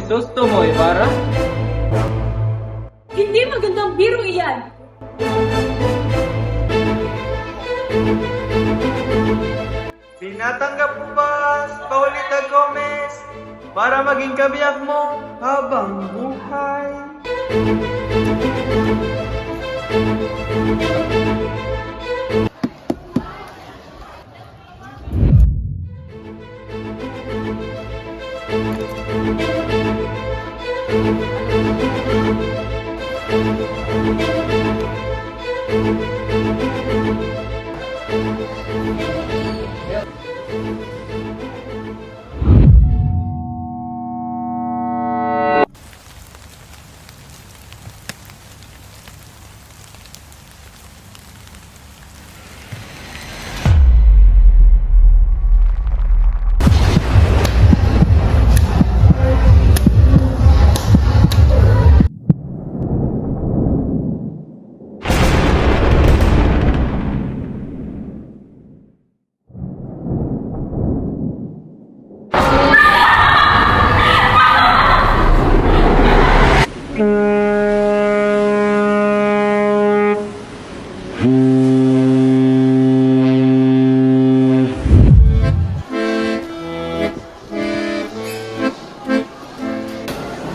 Susto mo, Ibarra? Hindi magandang biro iyan. Tinatanggap mo ba si Paulita Gomez para maging kabiyak mo habang buhay?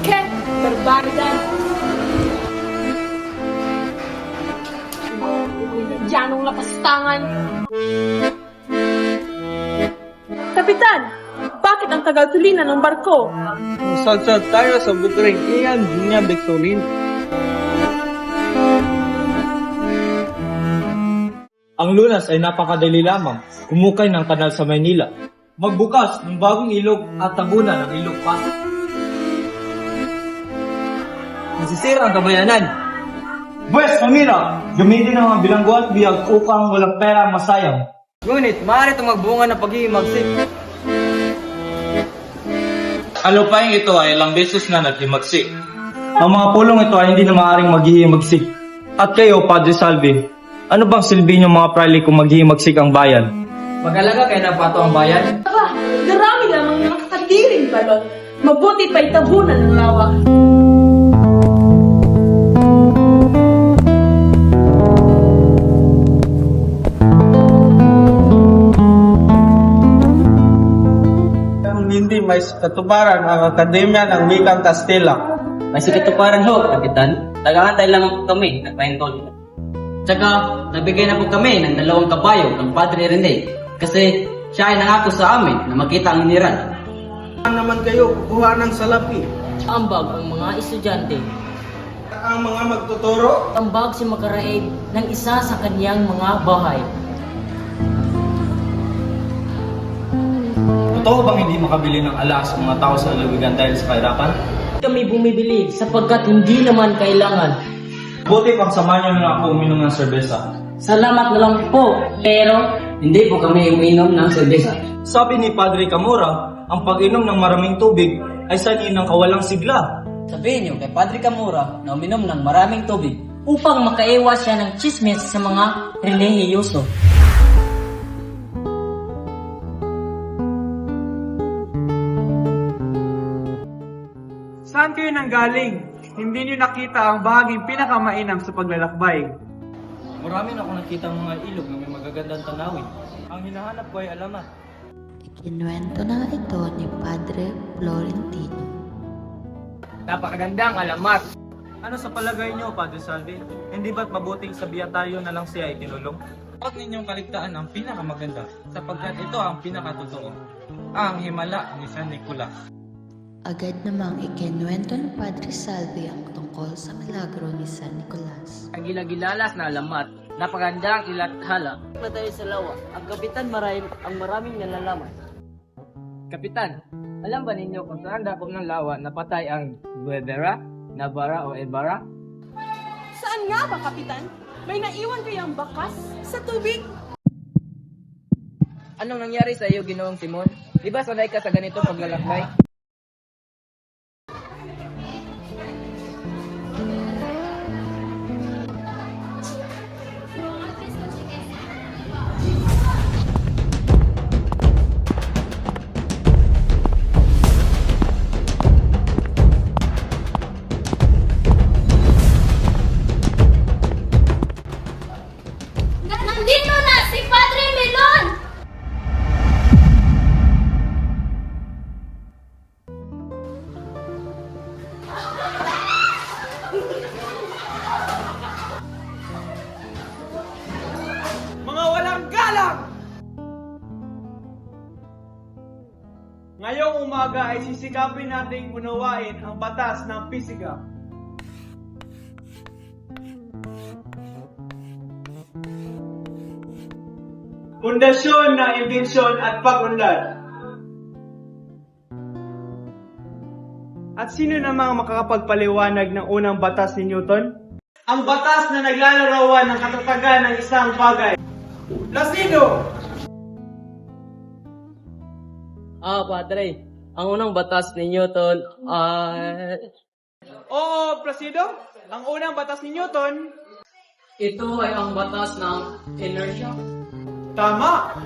Ken, barbaridad. Yanong lapastangan. Kapitan, bakit ang tagal tulinan ng barko? Sadsad tayo sa butring iyan niya Beksolin. Ang lunas ay napakadali lamang, kumukay ng kanal sa Maynila. Magbukas ng bagong ilog at tabunan ng ilog Pasig. Nasisira ang kabayanan. Buwes, pamira! Gamitin ang mga bilanggo at biyag upang walang pera masayang. Ngunit, maaari itong magbunga ng paghihimagsik. Ang lupaing ito ay ilang beses na naghimagsik. Ang mga pulong ito ay hindi na maaaring maghihimagsik. At kayo, Padre Salvi, ano bang silbi niyo mga prali kung maghihimagsik ang bayan? Mag-alaga kayo ng pato ang bayan. Aba, darami lamang ng nakakatiring balon. Mabuti pa itabunan ng lawa. Hindi may katuparan ang Akademya ng Wikang Kastila. May sikatuparan ho, Kapitan. Tagaantay lang kami ng paintol. Tsaka, nabigay na po kami ng 2 kabayo ng Padre Rene kasi siya ay nangako sa amin na makita ang hiniran. Saan naman kayo kukuha ng salapi? Ambag ang mga estudyante. Ang mga magtuturo? Ambag si makaraig ng isa sa kaniyang mga bahay. Totoo bang hindi makabili ng alas ang mga tao sa lalawigan dahil sa kahirapan? Kami bumibili sapagkat hindi naman kailangan. Buti pang samahan niyo na ako uminom ng serbesa. Salamat na lang po, pero Hindi po kami uminom ng serbesa. Sabi ni Padre Camora, ang pag-inom ng maraming tubig ay sanhi ng kawalang sigla. Sabihin niyo kay Padre Camora na uminom ng maraming tubig. upang makaiwas siya ng chismis sa mga relihiyoso. Saan kayo nanggaling? Hindi niyo nakita ang bahaging pinakamainam sa paglalakbay. Marami na akong nakita ang mga ilog na may magagandang tanawin. Ang hinahanap ko ay alamat. Ikinuwento na ito ni Padre Florentino. Napakagandang alamat. Ano sa palagay niyo, Padre Salvi? Hindi ba't mabuting sabihan tayo na lang siya ay tinulong? Huwag ninyong kaligtaan ang pinakamaganda, sapagkat ito ang pinakatotoo. Ang himala ni San Nicolas. Agad namang ikinuwento ni Padre Salvi ang tungkol sa milagro ni San Nicolas. Ang gilagilalas na alamat, napagandang ilathala. Na tayo sa lawa, ang kapitan ang maraming nalalaman. Kapitan, alam ba ninyo kung saan dakop ng lawa napatay ang Guevara, Navarra o Ibarra? Saan nga ba, Kapitan? May naiwan kayang bakas sa tubig? Anong nangyari sa iyo, Ginoong Simon? Di ba sanay ka sa ganito paglalakbay? Ngayong umaga ay sisikapin nating unawain ang batas ng pisika. Pundasyon ng imbensyon at pag-unlad. At sino namang makakapagpaliwanag ng unang batas ni Newton? Ang batas na naglalarawan ng katatagan ng isang bagay. Placido! Padre, ang unang batas ni Newton ay... Oo, Placido. Ang unang batas ni Newton. Ito ay ang batas ng inertia. Tama!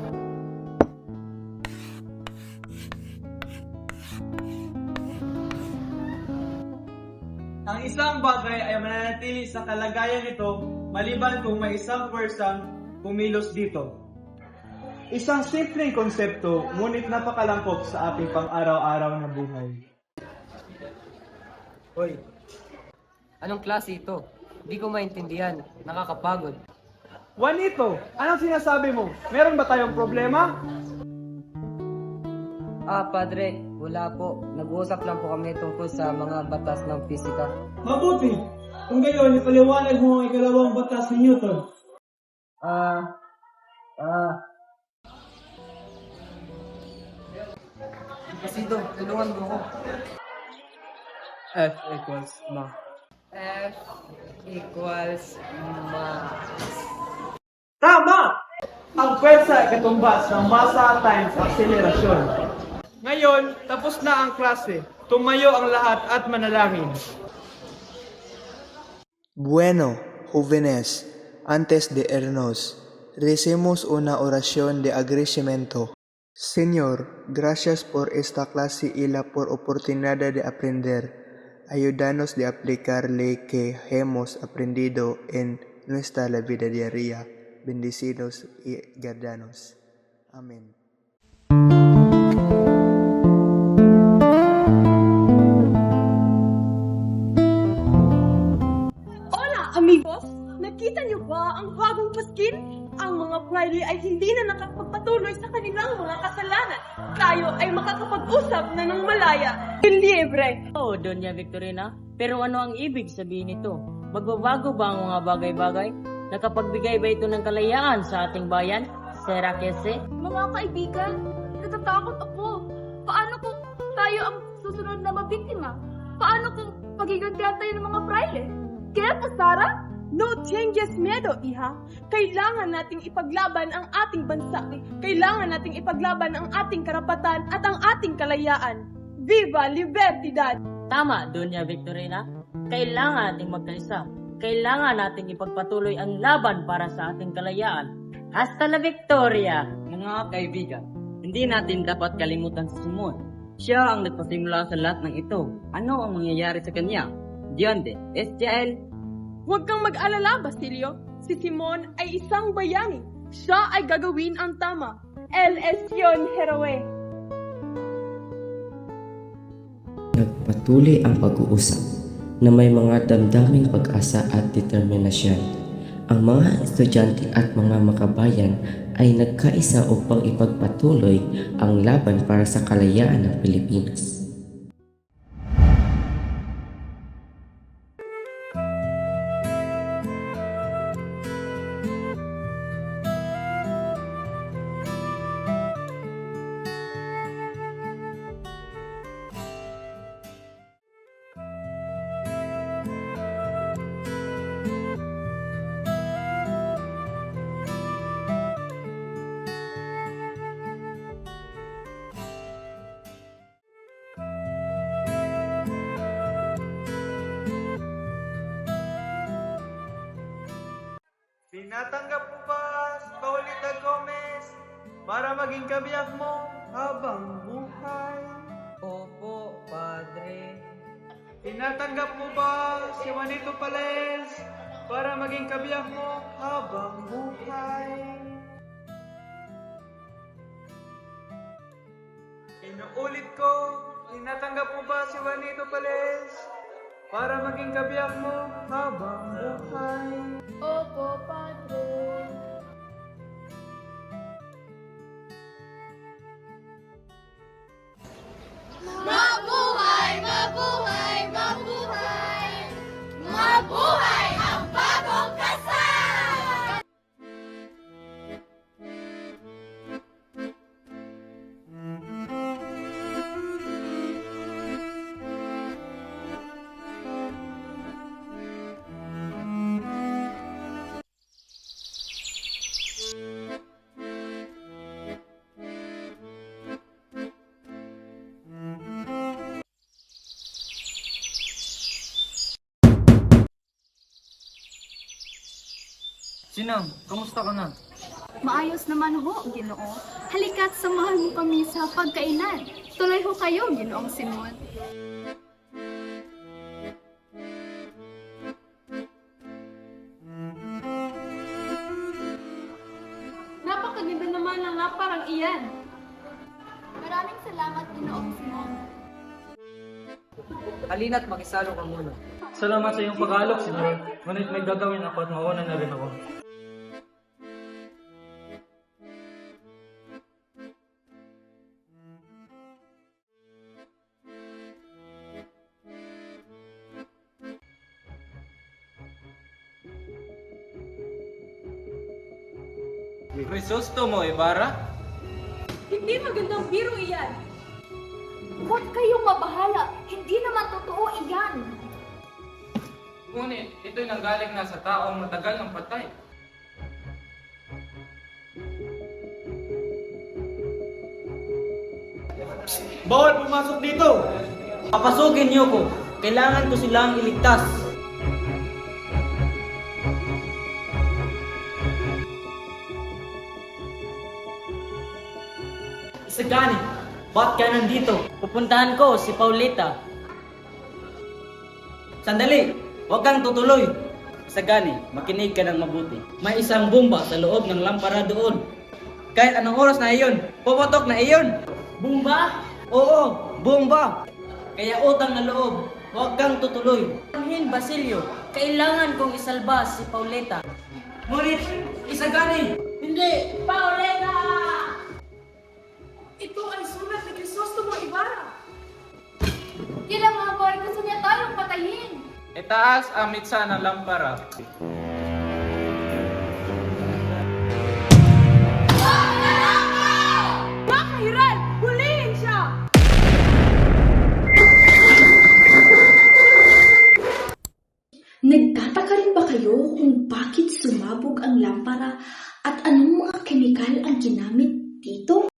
Ang isang bagay ay mananatili sa kalagayan nito maliban kung may isang puwersang kumilos dito. Isang simpleng konsepto, ngunit napakalangkop sa ating pang-araw-araw na buhay. Hoy, anong klase ito? Hindi ko maintindihan. Nakakapagod. Juanito, anong sinasabi mo? Meron ba tayong problema? Padre, wala po. Nag-uusap lang po kami tungkol sa mga batas ng pisika. Mabuti! Kung gayon, ipaliwanag mo ang ikalawang batas ni Newton. Placido, tulungan mo ako. F equals ma. Tama! Ang pwersa ay katumbas ng masa times akselerasyon. Ngayon, tapos na ang klase. Tumayo ang lahat at manalangin. Bueno, jóvenes, antes de irnos, recemos una oración de agradecimiento. Señor, gracias por esta clase y la por oportunidad de aprender. Ayúdanos de aplicar lo que hemos aprendido en nuestra vida diaria. Bendecidos y guardanos. Amén. Hola, amigos! Nakita niyo ba ang bagong paskin? Ang mga Friday ay hindi na nakapagpatuloy sa kanilang mga kasalanan. Tayo ay makakapag-usap na ng malaya. Libre! Oo, Doña Victorina. Pero ano ang ibig sabihin nito? Magbabago ba ang mga bagay-bagay? Nakapagbigay ba ito ng kalayaan sa ating bayan? Sera Kese? Mga kaibigan, natatakot ako. Paano kung tayo ang susunod na mabiktima? Paano kung pagigantihan tayo ng mga praile? Kaya po, Sarah? No changes miedo, iha. Kailangan nating ipaglaban ang ating bansa. Kailangan nating ipaglaban ang ating karapatan at ang ating kalayaan. Viva Libertad! Tama, Doña Victorina. Kailangan nating magkaisa. Kailangan nating ipagpatuloy ang laban para sa ating kalayaan. Hasta la Victoria! Mga kaibigan, hindi natin dapat kalimutan si Simon. Siya ang nagpasimula sa lahat ng ito. Ano ang mangyayari sa kanya? Dionde, SJL? Huwag kang mag-alala, Basilio. Si Simon ay isang bayani. Siya ay gagawin ang tama. El Estion Heroe. Nagpatuloy ang pag-uusap na may mga damdaming pag-asa at determinasyon. Ang mga estudyante at mga makabayan ay nagkaisa upang ipagpatuloy ang laban para sa kalayaan ng Pilipinas. Tinatanggap mo ba, Paulita Gomez, para maging kabiyak mo habang buhay? Opo, Padre. Tinatanggap mo ba si Juanito Pales para maging kabiyak mo habang buhay? Inuulit ko, tinatanggap mo ba si Juanito Pales para maging kabiyak mo habang buhay? Opo, Padre. Sinang, kamusta ka na? Maayos naman ho, Ginoo. Halika't samahan mo kami sa pagkainan. Tuloy ho kayo, Ginoong Simon. Napakaganda naman ng parang iyan. Maraming salamat, Ginoong Simon. Halina't makisalo ka muna. Salamat sa iyong pag-aalok, Senyor. Ngunit may gagawin ako at mauna na rin ako. Crisostomo Ibarra? Hindi magandang biro iyan. Huwag kayong mabahala. Hindi naman totoo iyan. Ngunit ito'y nanggaling na sa taong matagal ng patay. Bawal pumasok dito! Papasukin niyo ko. Kailangan ko silang iligtas. Isagani, ba't ka nandito? Pupuntahan ko si Paulita. Sandali, huwag kang tutuloy. Isagani, makinig ka ng mabuti. May isang bomba sa loob ng lampara doon. Kahit anong oras na iyon, puputok na iyon. Bumba? Oo, bomba. Kaya utang na loob, huwag kang tutuloy. Anhin, Basilio. Kailangan kong isalba si Paulita. Ngunit, Isagani! Hindi! Paulita! Ito ay sulat ni Crisostomo Ibarra. Kailang mga boy, gusto niya tayong patayin. Itaas ang mitsa ng lampara. Makahiran! Hulihin siya! Nagtataka rin ba kayo kung bakit sumabog ang lampara at anong mga kemikal ang ginamit dito?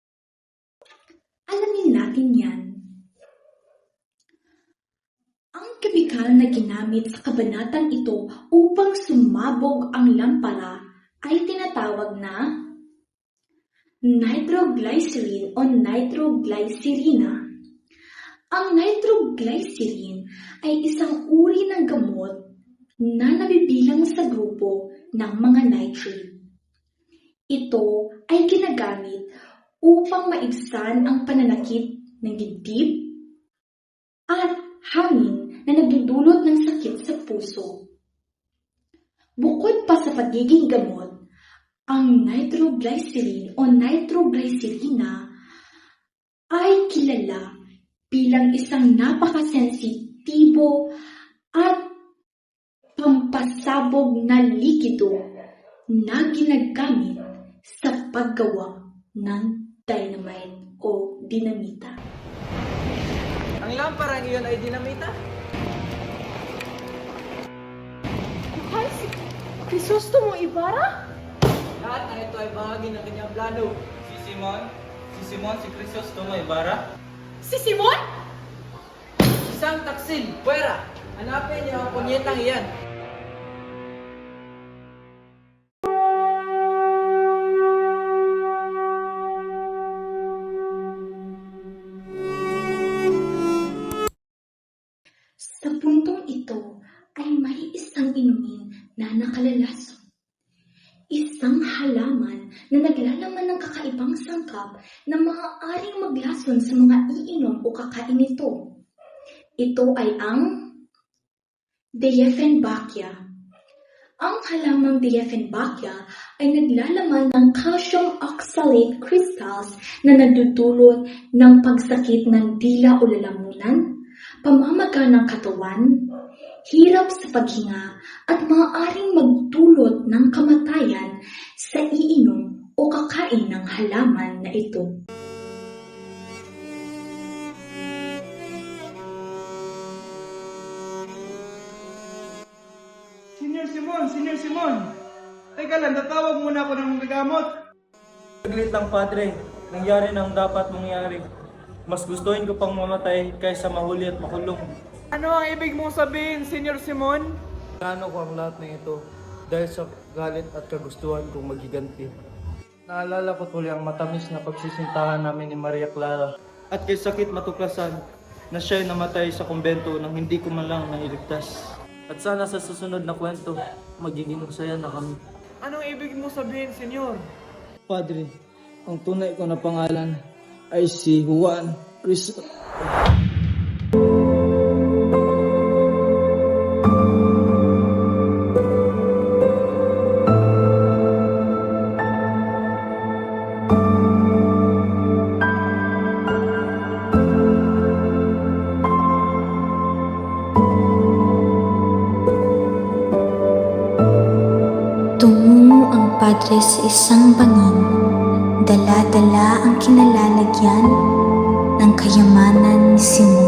Alamin natin yan. Ang kemikal na ginamit sa kabanatang ito upang sumabog ang lampara ay tinatawag na nitroglycerin o nitroglycerina. Ang nitroglycerin ay isang uri ng gamot na nabibilang sa grupo ng mga nitrate. Ito ay ginagamit upang maibsan ang pananakit ng dibdib at hangin na nagdudulot ng sakit sa puso. Bukod pa sa pagiging gamot, ang nitroglycerin o nitroglycerina ay kilala bilang isang napakasensitibo at pampasabog na likido na ginagamit sa paggawa ng dynamite o dinamita. Ang lamparang iyon ay dinamita? Buhay si Crisostomo Ibarra? Lahat ng ito ay bahagi ng kanyang plano. Si Simon, si Crisostomo Ibarra? Si Simon? Isang taksil, puwera! Hanapin niyo ang punyetang iyan. Sa puntong ito ay may isang inumin na nakalalason. Isang halaman na naglalaman ng kakaibang sangkap na maaaring maglason sa mga iinom o kakain nito. Ito ay ang Dieffenbachia. Ang halamang Dieffenbachia ay naglalaman ng calcium oxalate crystals na nagdudulot ng pagsakit ng dila o lalamunan, pamamaga ng katawan, hirap sa paghinga at maaaring magdulot ng kamatayan sa iinom o kakain ng halaman na ito. Senyor Simon! Teka lang, tatawag muna ako ng gagamot. Saglit lang, Padre. Nangyari na ang dapat mangyari. Mas gustuhin ko pang mamatay kaysa mahuli at makulong. Ano ang ibig mong sabihin, Senyor Simon? Plano ko ang lahat ng ito dahil sa galit at kagustuhan kong magiganti. Naalala ko tuloy ang matamis na pagsisintahan namin ni Maria Clara. At kay sakit matuklasan na siya'y namatay sa kumbento nang hindi ko man lang nailigtas. At sana sa susunod na kwento, magiging masaya na kami. Anong ibig mo sabihin, Senyor? Padre, ang tunay ko na pangalan ay si Juan Cristo. Tumungo ang padre sa isang bangin, dala-dala ang kinalalagyan ng kayamanan ni Simon.